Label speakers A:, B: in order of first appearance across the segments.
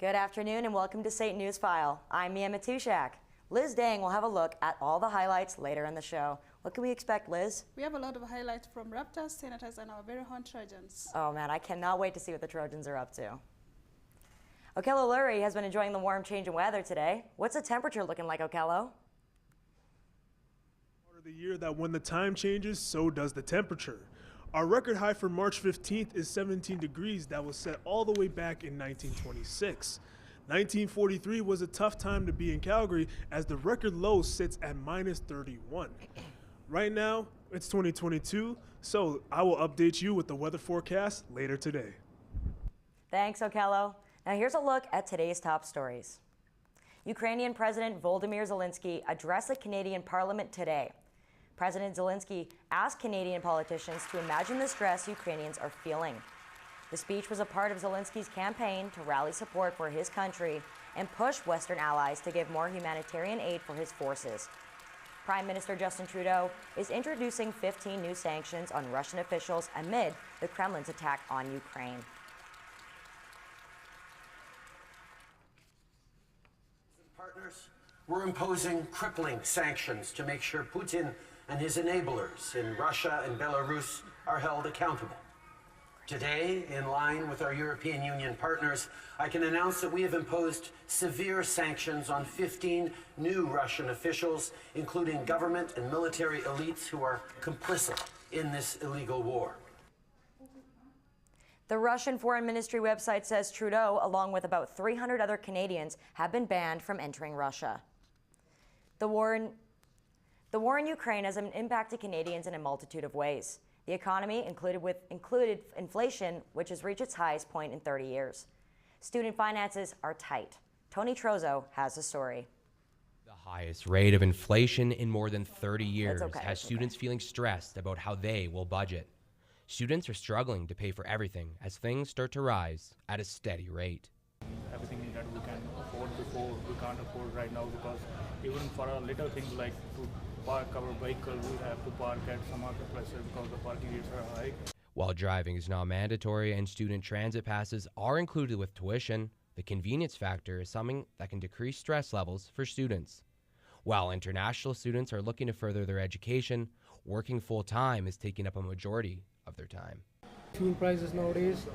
A: Good afternoon and welcome to SAIT Newsfile. I'm Mia Matushak. Liz Dang will have a look at all the highlights later in the show. What can we expect, Liz?
B: We have a lot of highlights from Raptors, Senators, and our very own Trojans.
A: Oh man, I cannot wait to see what the Trojans are up to. Okello Lurie has been enjoying the warm change in weather today. What's the temperature looking like, Okello?
C: Part of the year that when the time changes, so does the temperature. Our record high for March 15th is 17 degrees that was set all the way back in 1926. 1943 was a tough time to be in Calgary as the record low sits at minus 31. Right now, it's 2022, so I will update you with the weather forecast later today.
A: Thanks, Okello. Now here's a look at today's top stories. Ukrainian President Volodymyr Zelensky addressed the Canadian Parliament today. President Zelensky asked Canadian politicians to imagine the stress Ukrainians are feeling. The speech was a part of Zelensky's campaign to rally support for his country and push Western allies to give more humanitarian aid for his forces. Prime Minister Justin Trudeau is introducing 15 new sanctions on Russian officials amid the Kremlin's attack on Ukraine.
D: Partners, we're imposing crippling sanctions to make sure Putin and his enablers in Russia and Belarus are held accountable. Today, in line with our European Union partners, I can announce that we have imposed severe sanctions on 15 new Russian officials, including government and military elites who are complicit in this illegal war.
A: The Russian Foreign Ministry website says Trudeau, along with about 300 other Canadians, have been banned from entering Russia. The war in Ukraine has impacted Canadians in a multitude of ways. The economy included inflation, which has reached its highest point in 30 years. Student finances are tight. Tony Trozo has the story.
E: The highest rate of inflation in more than 30 years has students feeling stressed about how they will budget. Students are struggling to pay for everything as things start to rise at a steady rate.
F: Everything that we can afford before, we can't afford right now, because even for a little things like to park our vehicle, we have to park at some other places because the parking rates are high.
E: While driving is not mandatory and student transit passes are included with tuition, the convenience factor is something that can decrease stress levels for students. While international students are looking to further their education, working full-time is taking up a majority of their time.
G: Fuel prices nowadays,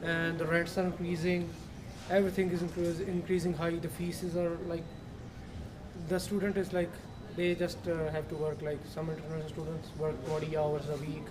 G: and the rents are increasing, everything is increasing high, the fees are like, the student is like, they just have to work, like some international students work 20 hours a week,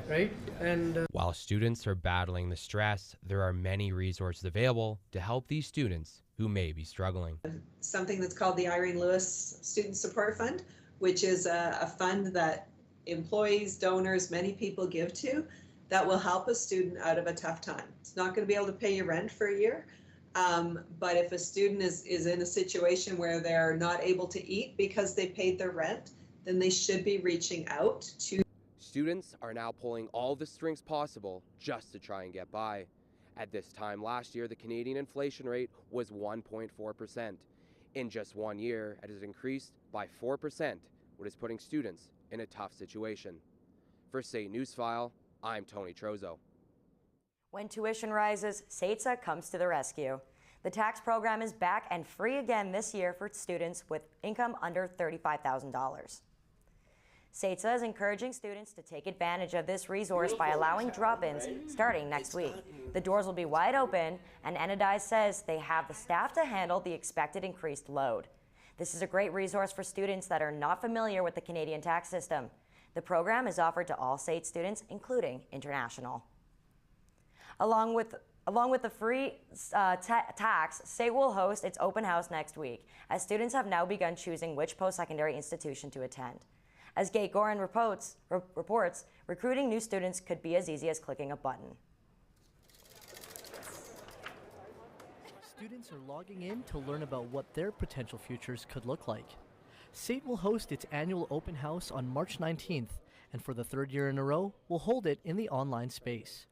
G: right? And
E: while students are battling the stress, there are many resources available to help these students who may be struggling.
H: Something that's called the Irene Lewis Student Support Fund, which is a fund that employees, donors, many people give to, that will help a student out of a tough time. It's not going to be able to pay your rent for a year, but if a student is in a situation where they're not able to eat because they paid their rent, then they should be reaching out to.
E: Students are now pulling all the strings possible just to try and get by. At this time last year, the Canadian inflation rate was 1.4%. In just 1 year, it has increased by 4%, what is putting students in a tough situation. For SAIT Newsfile, I'm Tony Trozo.
A: When tuition rises, SAIT comes to the rescue. The tax program is back and free again this year for students with income under $35,000. SAIT is encouraging students to take advantage of this resource by allowing drop-ins starting next week. The doors will be wide open, and Enedize says they have the staff to handle the expected increased load. This is a great resource for students that are not familiar with the Canadian tax system. The program is offered to all SAIT students, including international. Along with the free tax, SAIT will host its open house next week, as students have now begun choosing which post-secondary institution to attend. As Gate Gorin reports, recruiting new students could be as easy as clicking a button.
I: Students are logging in to learn about what their potential futures could look like. SAIT will host its annual open house on March 19th, and for the third year in a row, will hold it in the online space.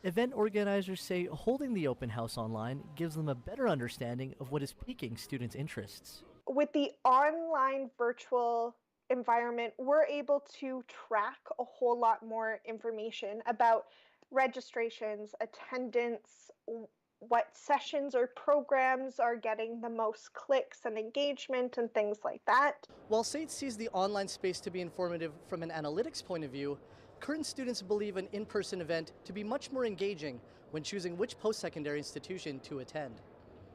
I: Event organizers say holding the open house online gives them a better understanding of what is piquing students' interests.
J: With the online virtual environment, we're able to track a whole lot more information about registrations, attendance, what sessions or programs are getting the most clicks and engagement and things like that.
I: While SAIT sees the online space to be informative from an analytics point of view, current students believe an in-person event to be much more engaging when choosing which post-secondary institution to attend.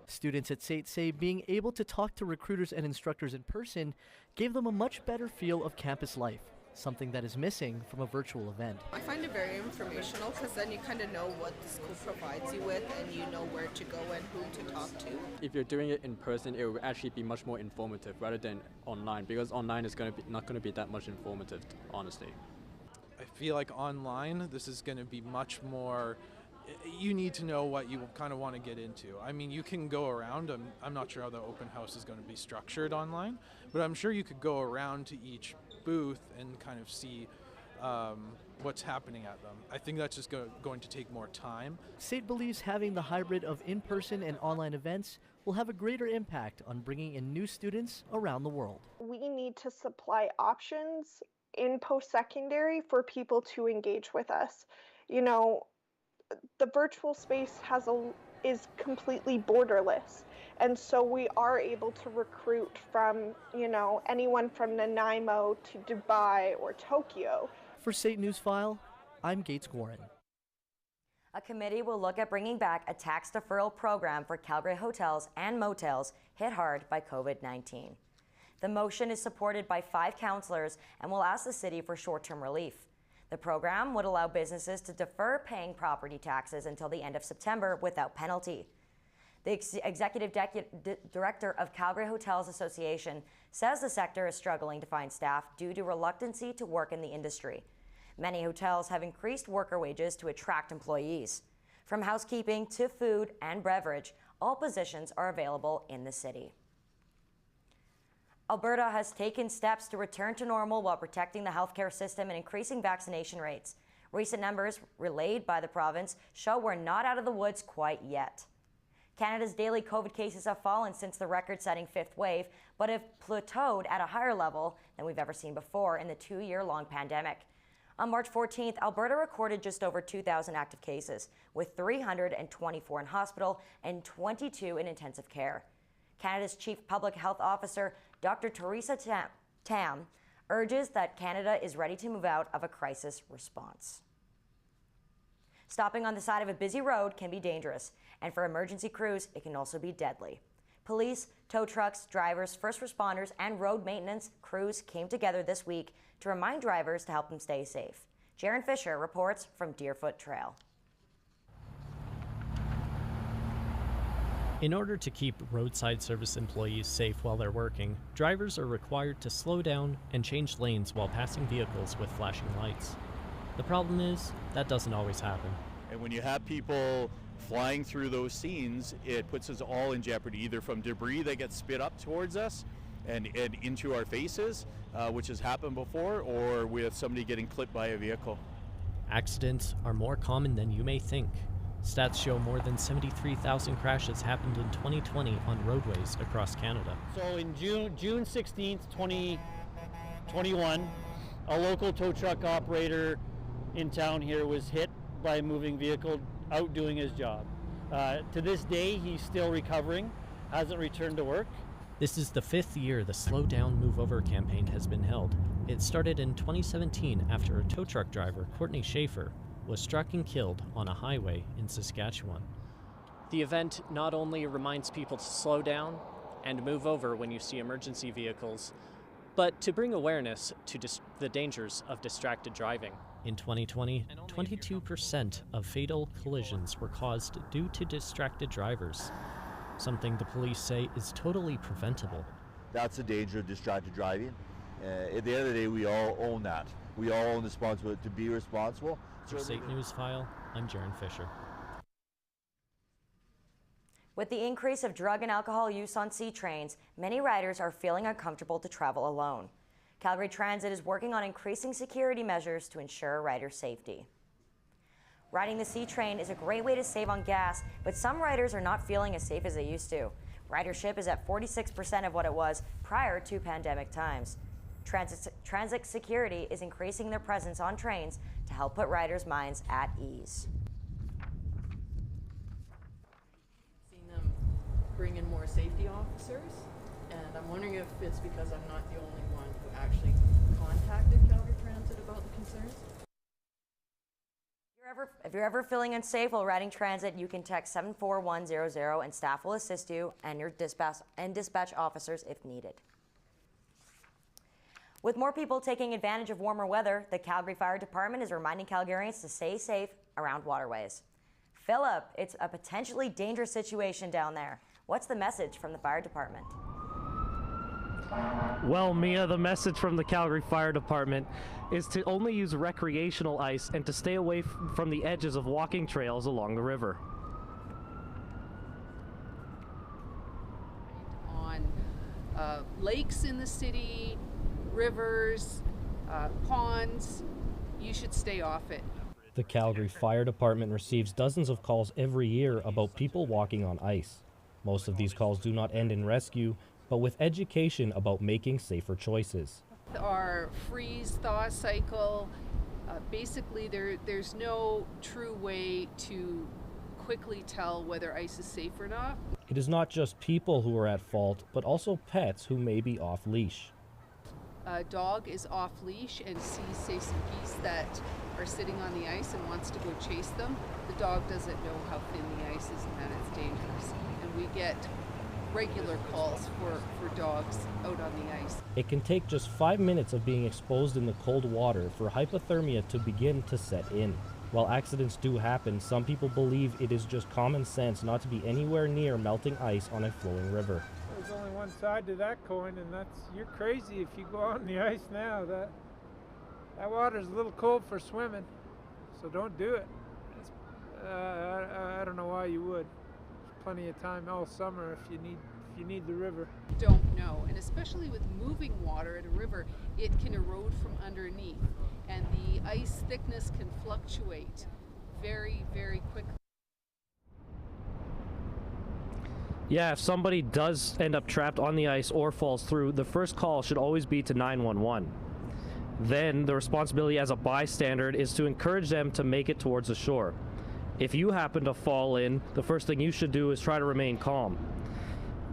I: Students at SAIT say being able to talk to recruiters and instructors in person gave them a much better feel of campus life, something that is missing from a virtual event.
K: I find it very informational because then you kind of know what the school provides you with and you know where to go and who to talk to.
L: If you're doing it in person, it will actually be much more informative rather than online, because online is not going to be that much informative, honestly.
M: I feel like online, this is going to be much more, you need to know what you kind of want to get into. I mean, you can go around, I'm not sure how the open house is going to be structured online, but I'm sure you could go around to each booth and kind of see what's happening at them. I think that's just going to take more time.
I: SAIT believes having the hybrid of in-person and online events will have a greater impact on bringing in new students around the world.
J: We need to supply options in post-secondary for people to engage with us. You know, the virtual space is completely borderless. And so we are able to recruit from, you know, anyone from Nanaimo to Dubai or Tokyo.
I: For SAIT Newsfile, I'm Gates Warren.
A: A committee will look at bringing back a tax deferral program for Calgary hotels and motels hit hard by COVID-19. The motion is supported by 5 councillors and will ask the city for short-term relief. The program would allow businesses to defer paying property taxes until the end of September without penalty. The executive director of Calgary Hotels Association says the sector is struggling to find staff due to reluctancy to work in the industry. Many hotels have increased worker wages to attract employees. From housekeeping to food and beverage, all positions are available in the city. Alberta has taken steps to return to normal while protecting the healthcare system and increasing vaccination rates. Recent numbers relayed by the province show we're not out of the woods quite yet. Canada's daily COVID cases have fallen since the record-setting 5th wave, but have plateaued at a higher level than we've ever seen before in the 2-year-long pandemic. On March 14th, Alberta recorded just over 2,000 active cases, with 324 in hospital and 22 in intensive care. Canada's Chief Public Health Officer, Dr. Teresa Tam, urges that Canada is ready to move out of a crisis response. Stopping on the side of a busy road can be dangerous, and for emergency crews, it can also be deadly. Police, tow trucks, drivers, first responders, and road maintenance crews came together this week to remind drivers to help them stay safe. Jaron Fisher reports from DEERFOOT Trail.
N: In order to keep roadside service employees safe while they're working, drivers are required to slow down and change lanes while passing vehicles with flashing lights. The problem is, that doesn't always happen.
O: And when you have people flying through those scenes, it puts us all in jeopardy, either from debris that gets spit up towards us and into our faces, which has happened before, or with somebody getting clipped by a vehicle.
N: Accidents are more common than you may think. Stats show more than 73,000 crashes happened in 2020 on roadways across Canada.
P: So in June 16th, 2021, a local tow truck operator in town here was hit by a moving vehicle out doing his job. To this day, he's still recovering, hasn't returned to work.
N: This is the 5th year the Slow Down Move Over campaign has been held. It started in 2017 after a tow truck driver, Courtney Schaefer, was struck and killed on a highway in Saskatchewan.
Q: The event not only reminds people to slow down and move over when you see emergency vehicles, but to bring awareness to the dangers of distracted driving.
N: In 2020, 22% of fatal collisions were caused due to distracted drivers, something the police say is totally preventable.
R: That's the danger of distracted driving. At the end of the day, we all own that. We all own the responsibility to be responsible.
N: For SAIT Newsfile, I'm Jaron Fisher.
A: With the increase of drug and alcohol use on C trains, many riders are feeling uncomfortable to travel alone. Calgary Transit is working on increasing security measures to ensure rider safety. Riding the C train is a great way to save on gas, but some riders are not feeling as safe as they used to. Ridership is at 46% of what it was prior to pandemic times. Transit security is increasing their presence on trains to help put riders' minds at ease.
S: bring in more safety officers, and I'm wondering if it's because I'm not the only one who actually contacted Calgary Transit about the concerns.
A: If you're ever feeling unsafe while riding transit, you can text 74100 and staff will assist you and your dispatch officers if needed. With more people taking advantage of warmer weather, the Calgary Fire Department is reminding Calgarians to stay safe around waterways. Philip, it's a potentially dangerous situation down there. What's the message from the fire department?
T: Well, Mia, the message from the Calgary Fire Department is to only use recreational ice and to stay away from the edges of walking trails along the river.
U: On lakes in the city, rivers, ponds, you should stay off it.
T: The Calgary Fire Department receives dozens of calls every year about people walking on ice. Most of these calls do not end in rescue, but with education about making safer choices.
U: Our freeze-thaw cycle, basically there's no true way to quickly tell whether ice is safe or not.
T: It is not just people who are at fault, but also pets who may be off leash.
U: A dog is off leash and sees, say, some geese that are sitting on the ice and wants to go chase them. The dog doesn't know how thin the ice is and that it's dangerous. And we get regular calls for dogs out on the ice.
T: It can take just 5 minutes of being exposed in the cold water for hypothermia to begin to set in. While accidents do happen, some people believe it is just common sense not to be anywhere near melting ice on a flowing river.
V: There's only one side to that coin, and that's you're crazy if you go out on the ice now. That water's a little cold for swimming, so don't do it. I don't know why you would. There's plenty of time all summer if you need the river.
U: Don't know, and especially with moving water at a river, it can erode from underneath, and the ice thickness can fluctuate very, very quickly.
T: Yeah, if somebody does end up trapped on the ice or falls through, the first call should always be to 911. Then the responsibility as a bystander is to encourage them to make it towards the shore. If you happen to fall in, the first thing you should do is try to remain calm.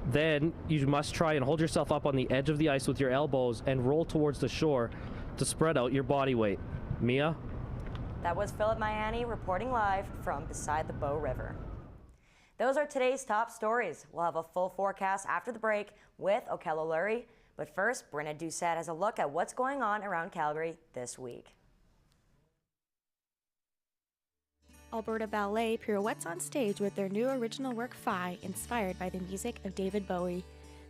T: Then you must try and hold yourself up on the edge of the ice with your elbows and roll towards the shore to spread out your body weight. Mia?
A: That was Philip Miami reporting live from beside the Bow River. Those are today's top stories. We'll have a full forecast after the break with Okello Lurie. But first, Brenna Doucette has a look at what's going on around Calgary this week.
W: Alberta Ballet pirouettes on stage with their new original work Phi, inspired by the music of David Bowie.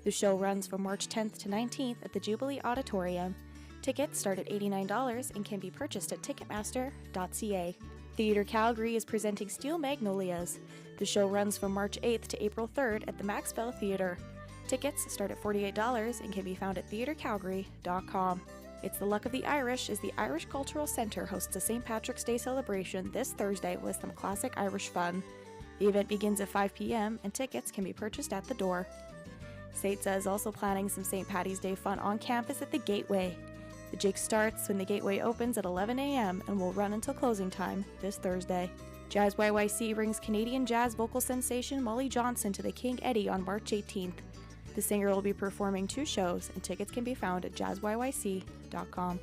W: The show runs from March 10th to 19th at the Jubilee Auditorium. Tickets start at $89 and can be purchased at ticketmaster.ca. Theatre Calgary is presenting Steel Magnolias. The show runs from March 8th to April 3rd at the Maxwell Theatre. Tickets start at $48 and can be found at theatrecalgary.com. It's the luck of the Irish as the Irish Cultural Centre hosts a St. Patrick's Day celebration this Thursday with some classic Irish fun. The event begins at 5 p.m. and tickets can be purchased at the door. SAIT is also planning some St. Paddy's Day fun on campus at the Gateway. The jig starts when the Gateway opens at 11 a.m. and will run until closing time this Thursday. Jazz YYC brings Canadian jazz vocal sensation Molly Johnson to the King Eddie on March 18th. The singer will be performing 2 shows, and tickets can be found at jazzyyc.com.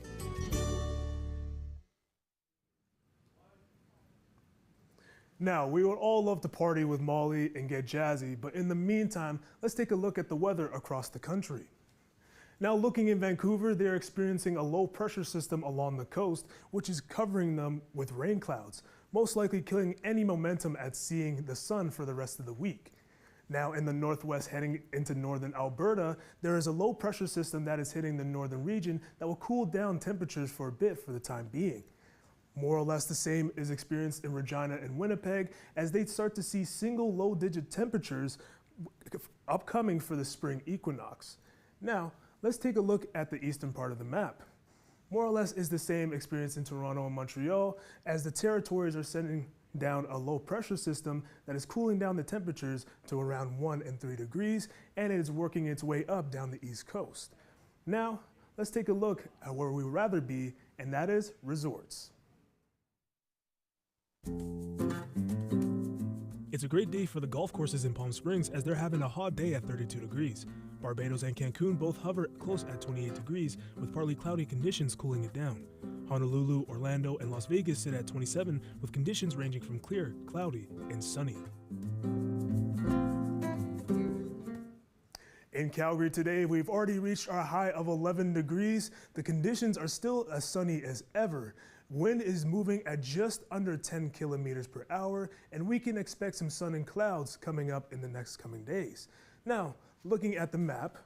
C: Now, we would all love to party with Molly and get jazzy, but in the meantime, let's take a look at the weather across the country. Now, looking in Vancouver, they're experiencing a low pressure system along the coast, which is covering them with rain clouds, most likely killing any momentum at seeing the sun for the rest of the week. Now, in the northwest heading into northern Alberta, there is a low pressure system that is hitting the northern region that will cool down temperatures for a bit for the time being. More or less the same is experienced in Regina and Winnipeg as they start to see single low-digit temperatures upcoming for the spring equinox. Now, let's take a look at the eastern part of the map. More or less is the same experience in Toronto and Montreal as the territories are sending down a low pressure system that is cooling down the temperatures to around 1 and 3 degrees, and it is working its way up down the east coast. Now, let's take a look at where we would rather be, and that is resorts. It's a great day for the golf courses in Palm Springs as they're having a hot day at 32 degrees. Barbados and Cancun both hover close at 28 degrees with partly cloudy conditions cooling it down. Honolulu, Orlando, and Las Vegas sit at 27 with conditions ranging from clear, cloudy, and sunny. In Calgary today, we've already reached our high of 11 degrees. The conditions are still as sunny as ever. Wind is moving at just under 10 kilometers per hour, and we can expect some sun and clouds coming up in the next coming days. Now, looking at the map,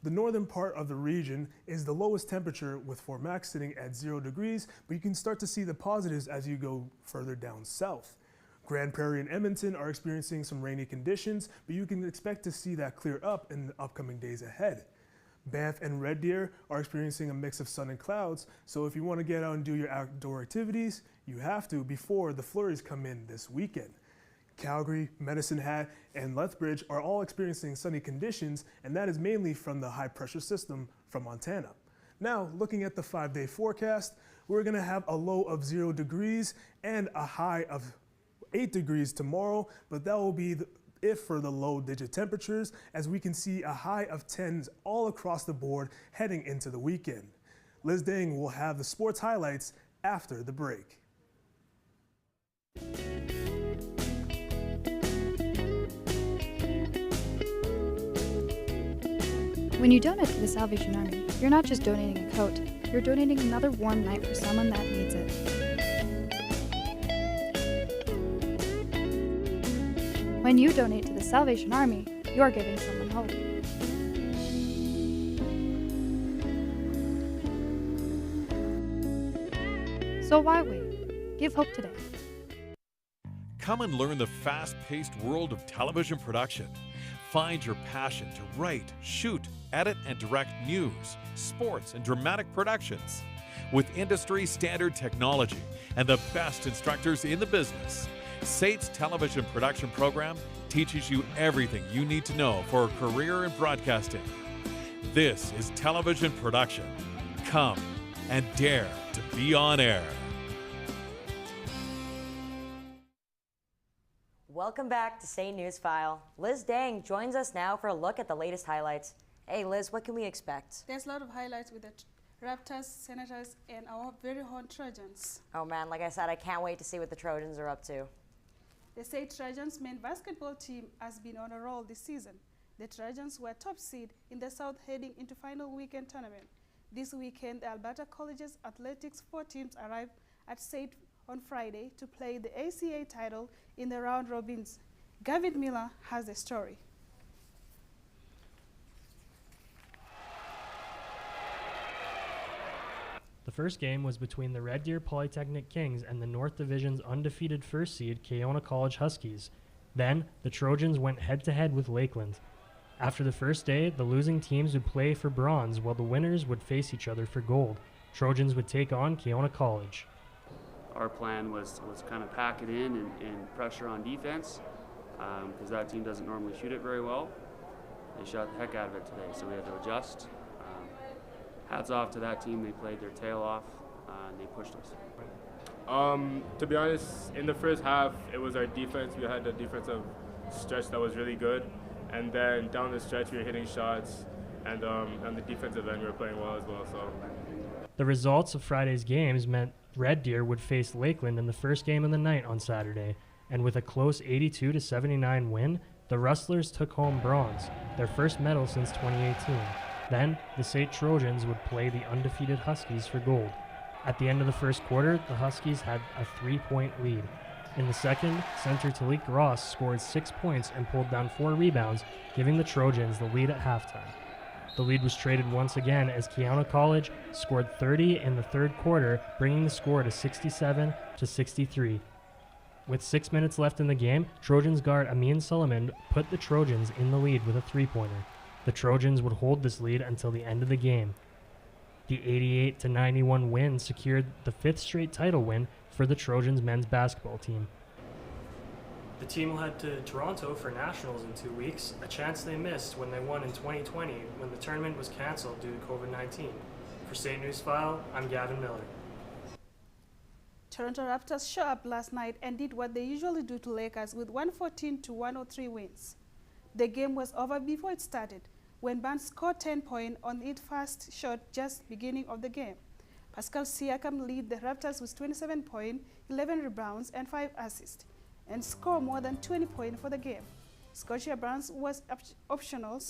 C: the northern part of the region is the lowest temperature with Fort Mac sitting at 0 degrees, but you can start to see the positives as you go further down south. Grand Prairie and Edmonton are experiencing some rainy conditions, but you can expect to see that clear up in the upcoming days ahead. Banff and Red Deer are experiencing a mix of sun and clouds, so if you want to get out and do your outdoor activities, you have to before the flurries come in this weekend. Calgary, Medicine Hat, and Lethbridge are all experiencing sunny conditions, and that is mainly from the high pressure system from Montana. Now, looking at the 5-day forecast, we're going to have a low of 0 degrees and a high of 8 degrees tomorrow, but that will be it for the low digit temperatures, as we can see a high of 10s all across the board heading into the weekend. Liz Dang will have the sports highlights after the break.
B: When you donate to the Salvation Army, you're not just donating a coat, you're donating another warm night for someone that needs it. When you donate to the Salvation Army, you're giving someone hope. So why wait? Give hope today.
D: Come and learn the fast-paced world of television production. Find your passion to write, shoot, edit, and direct news, sports, and dramatic productions. With industry-standard technology and the best instructors in the business, SAIT's television production program teaches you everything you need to know for a career in broadcasting. This is television production. Come and dare to be on air.
A: Welcome back to SAIT Newsfile. Liz Dang joins us now for a look at the latest highlights. Hey Liz, what can we expect?
F: There's a lot of highlights with the Raptors, Senators, and our very own Trojans.
A: Oh man, like I said, I can't wait to see what the Trojans are up to.
F: The SAIT Trojans men's basketball team has been on a roll this season. The Trojans were top seed in the South heading into final weekend tournament. This weekend, the Alberta College's athletics 4 teams arrived at SAIT on Friday to play the ACA title in the round robins. Gavin Miller has a story.
N: The first game was between the Red Deer Polytechnic Kings and the North Division's undefeated first seed Keona College Huskies. Then, the Trojans went head-to-head with Lakeland. After the first day, the losing teams would play for bronze while the winners would face each other for gold. Trojans would take on Keona College.
X: Our plan was kind of pack it in and pressure on defense because that team doesn't normally shoot it very well. They shot the heck out of it today, so we had to adjust. Hats off to that team. They played their tail off and they pushed us.
Y: To be honest, in the first half, it was our defense. We had a defensive stretch that was really good. And then down the stretch, we were hitting shots. And on the defensive end, we were playing well as well. So.
N: The results of Friday's games meant Red Deer would face Lakeland in the first game of the night on Saturday. And with a close 82-79 win, the Rustlers took home bronze, their first medal since 2018. Then, the SAIT Trojans would play the undefeated Huskies for gold. At the end of the first quarter, the Huskies had a 3-point lead. In the second, center Talik Ross scored 6 points and pulled down 4 rebounds, giving the Trojans the lead at halftime. The lead was traded once again as Keona College scored 30 in the third quarter, bringing the score to 67-63. With 6 minutes left in the game, Trojans guard Amin Suleiman put the Trojans in the lead with a 3-pointer. The Trojans would hold this lead until the end of the game. The 88-91 win secured the 5th straight title win for the Trojans men's basketball team. The team will head to Toronto for Nationals in 2 weeks, a chance they missed when they won in 2020 when the tournament was canceled due to COVID-19. For SAIT Newsfile, I'm Gavin Miller.
F: Toronto Raptors showed up last night and did what they usually do to Lakers with 114-103 wins. The game was over before it started, when Barnes scored 10 points on its first shot just beginning of the game. Pascal Siakam led the Raptors with 27 points, 11 rebounds, and 5 assists, and scored more than 20 points for the game. Scotia Barnes was optional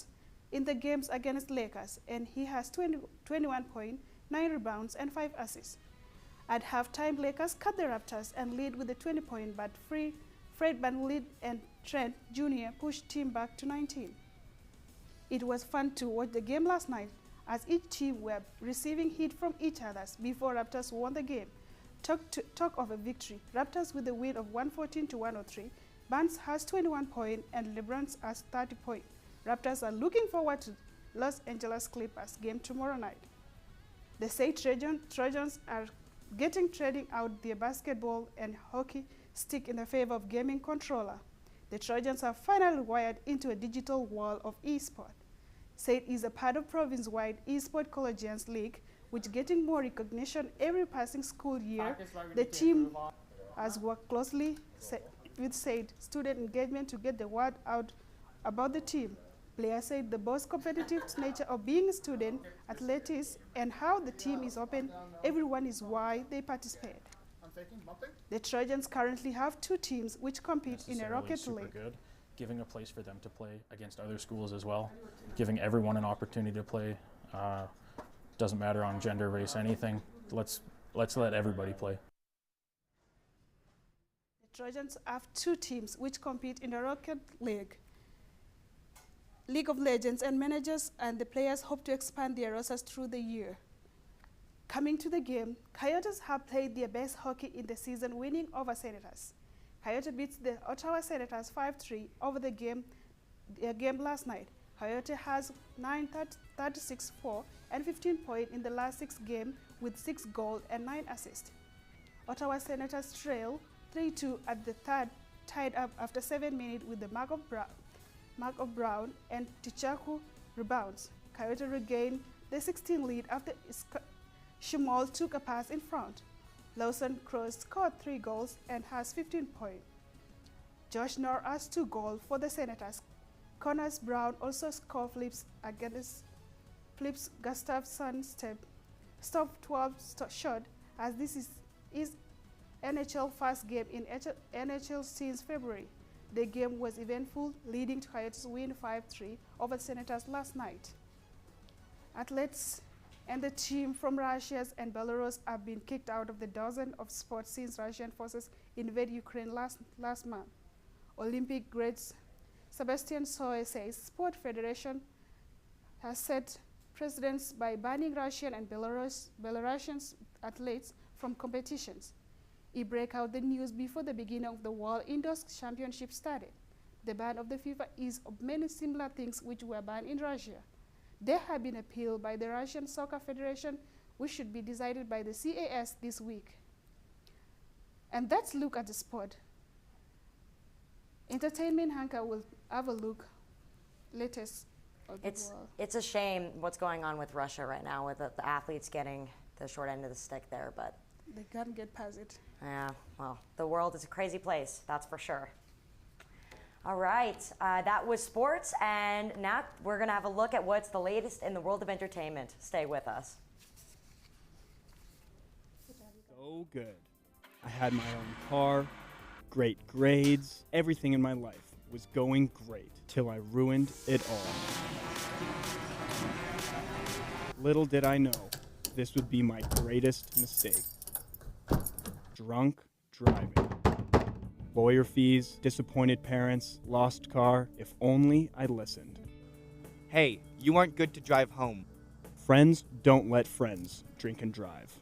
F: in the games against Lakers, and he has 21 points, 9 rebounds, and 5 assists. At halftime, Lakers cut the Raptors and lead with a 20 point, but Fred VanVleet and Trent Jr. pushed team back to 19. It was fun to watch the game last night, as each team were receiving heat from each other before Raptors won the game. Talk of a victory. Raptors with a win of 114-103. Barnes has 21 points and LeBron has 30 points. Raptors are looking forward to Los Angeles Clippers game tomorrow night. The SAIT Trojans are trading out their basketball and hockey stick in the favor of gaming controller. The Trojans are finally wired into a digital world of e-sport. SAIT is a part of province-wide e-sport collegians league, which getting more recognition every passing school year. The team has worked closely with SAIT student engagement to get the word out about the team. Players said the both competitive nature of being a student, athletics, and how the team is open, everyone is why they participate. The Trojans currently have 2 teams which compete in a Rocket League.
E: Good, giving a place for them to play against other schools as well, giving everyone an opportunity to play. Doesn't matter on gender, race, anything. Let's let everybody play.
F: The Trojans have 2 teams which compete in the Rocket League. League of Legends, and managers and the players hope to expand their rosters through the year. Coming to the game, Coyotes have played their best hockey in the season, winning over Senators. Coyote beats the Ottawa Senators 5-3 over their game last night. Coyote has 36-4 and 15 points in the last 6 games with 6 goals and 9 assists. Ottawa Senators trail 3-2 at the third, tied up after 7 minutes with the Mark of Brown and Tichaku rebounds. Coyote regained the 16 lead after Shimal took a pass in front. Lawson Cross scored 3 goals and has 15 points. Josh Knorr has 2 goals for the Senators. Connors Brown also scored flips Gustafsson stopped 12 shot, as this is NHL first game in NHL since February. The game was eventful, leading to Coyotes win 5-3 over Senators last night. Athletes and the team from Russia and Belarus have been kicked out of the dozen of sports since Russian forces invaded Ukraine last month. Olympic greats Sebastian Soe says Sport Federation has set precedents by banning Russian and Belarusian athletes from competitions. He broke out the news before the beginning of the World Indoor Championship started. The ban of the FIFA is of many similar things which were banned in Russia. They have been appealed by the Russian Soccer Federation, which should be decided by the CAS this week. And let's look at the sport. Entertainment Hanka will have a look latest of the world.
A: It's a shame what's going on with Russia right now, with the athletes getting the short end of the stick there, but
F: they can't get past it.
A: Yeah, well, the world is a crazy place, that's for sure. All right, that was sports, and now we're going to have a look at what's the latest in the world of entertainment. Stay with us.
G: So good. I had my own car, great grades, everything in my life was going great till I ruined it all. Little did I know, this would be my greatest mistake. Drunk driving. Lawyer fees, disappointed parents, lost car. If only I listened.
H: Hey, you aren't good to drive home.
G: Friends don't let friends drink and drive.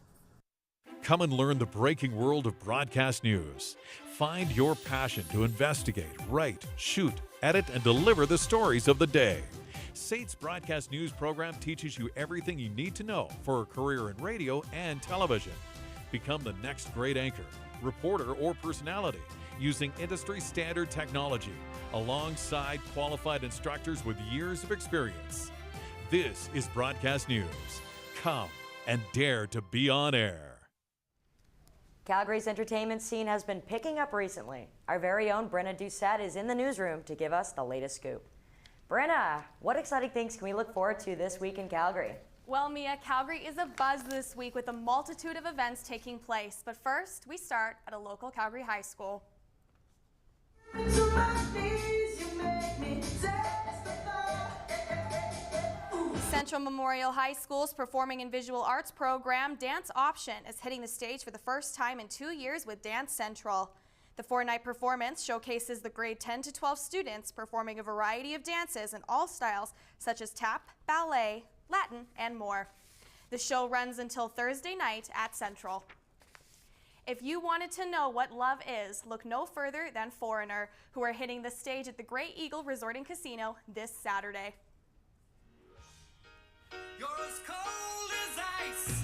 D: Come and learn the breaking world of broadcast news. Find your passion to investigate, write, shoot, edit, and deliver the stories of the day. SAIT's broadcast news program teaches you everything you need to know for a career in radio and television. Become the next great anchor, reporter, or personality using industry standard technology alongside qualified instructors with years of experience. This is Broadcast News. Come and dare to be on air.
A: Calgary's entertainment scene has been picking up recently. Our very own Brenna Doucette is in the newsroom to give us the latest scoop. Brenna, what exciting things can we look forward to this week in Calgary?
I: Well, Mia, Calgary is abuzz this week with a multitude of events taking place. But first, we start at a local Calgary high school. Central Memorial High School's Performing and Visual Arts program, Dance Option, is hitting the stage for the first time in 2 years with Dance Central. The 4-night performance showcases the grade 10 to 12 students performing a variety of dances in all styles, such as tap, ballet, Latin, and more. The show runs until Thursday night at Central. If you wanted to know what love is, look no further than Foreigner, who are hitting the stage at the Grey Eagle Resort and Casino this Saturday.
J: You're as cold as ice.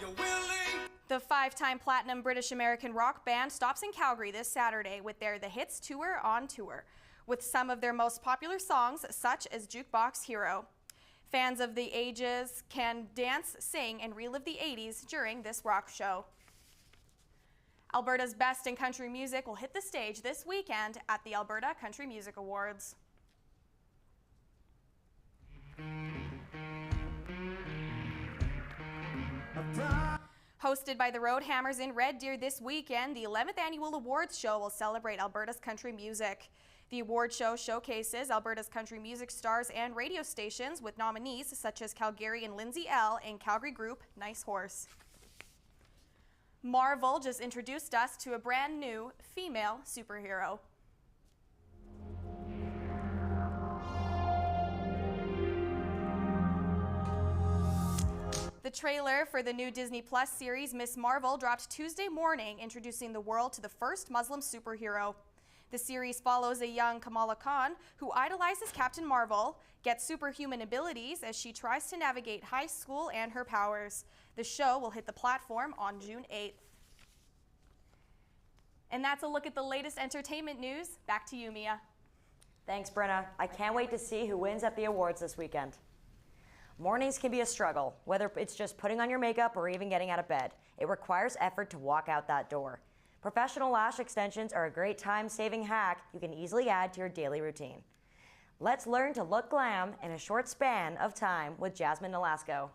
J: You're willing.
I: The 5-time platinum British-American rock band stops in Calgary this Saturday with their The Hits Tour on tour, with some of their most popular songs, such as Jukebox Hero. Fans of the ages can dance, sing, and relive the 80s during this rock show. Alberta's Best in Country Music will hit the stage this weekend at the Alberta Country Music Awards. Hosted by the Roadhammers in Red Deer this weekend, the 11th annual awards show will celebrate Alberta's country music. The award show showcases Alberta's country music stars and radio stations with nominees such as Calgarian Lindsay L. and Calgary group Nice Horse. Marvel just introduced us to a brand new female superhero. The trailer for the new Disney Plus series Ms. Marvel dropped Tuesday morning, introducing the world to the first Muslim superhero. The series follows a young Kamala Khan who idolizes Captain Marvel, gets superhuman abilities as she tries to navigate high school and her powers. The show will hit the platform on June 8th. And that's a look at the latest entertainment news. Back to you, Mia.
A: Thanks, Brenna. I can't wait to see who wins at the awards this weekend. Mornings can be a struggle, whether it's just putting on your makeup or even getting out of bed. It requires effort to walk out that door. Professional lash extensions are a great time-saving hack you can easily add to your daily routine. Let's learn to look glam in a short span of time with Jasmine Nolasco.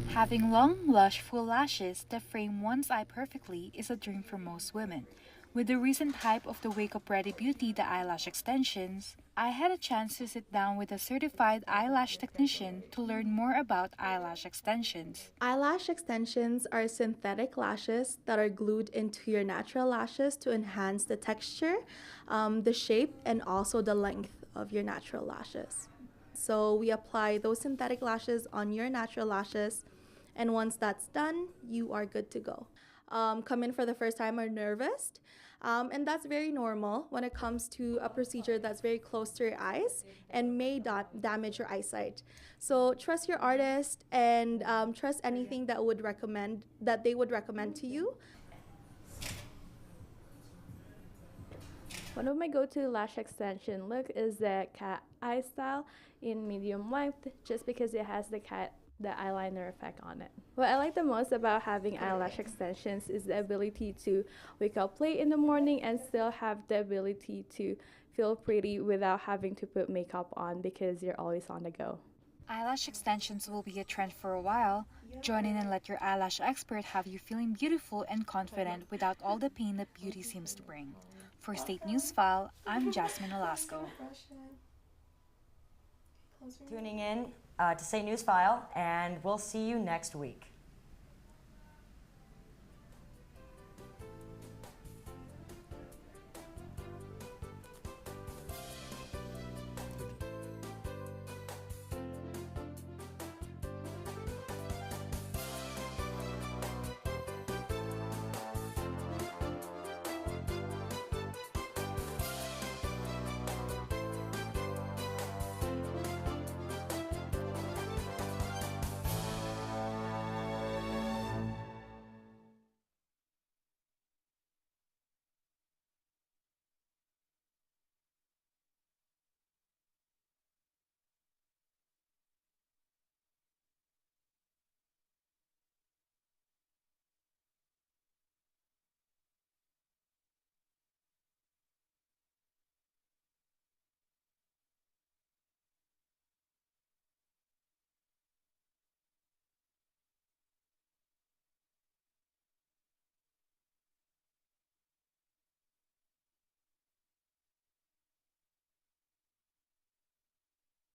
K: Having long, lush, full lashes that frame one's eye perfectly is a dream for most women. With the recent hype of the Wake Up Ready Beauty, the eyelash extensions, I had a chance to sit down with a certified eyelash technician to learn more about eyelash extensions.
L: Eyelash extensions are synthetic lashes that are glued into your natural lashes to enhance the texture, the shape, and also the length of your natural lashes. So we apply those synthetic lashes on your natural lashes, and once that's done, you are good to go. Come in for the first time are nervous, and that's very normal when it comes to a procedure that's very close to your eyes and may damage your eyesight. So trust your artist and trust anything that they would recommend to you.
M: One of my go-to lash extension look is the cat eye style in medium length, just because it has the eyeliner effect on it. What I like the most about having eyelash extensions is the ability to wake up late in the morning and still have the ability to feel pretty without having to put makeup on because you're always on the go.
K: Eyelash extensions will be a trend for a while. Join in and let your eyelash expert have you feeling beautiful and confident without all the pain that beauty seems to bring. For SAIT Newsfile, I'm Jasmine Nolasco.
A: Tuning in to SAIT Newsfile, and we'll see you next week.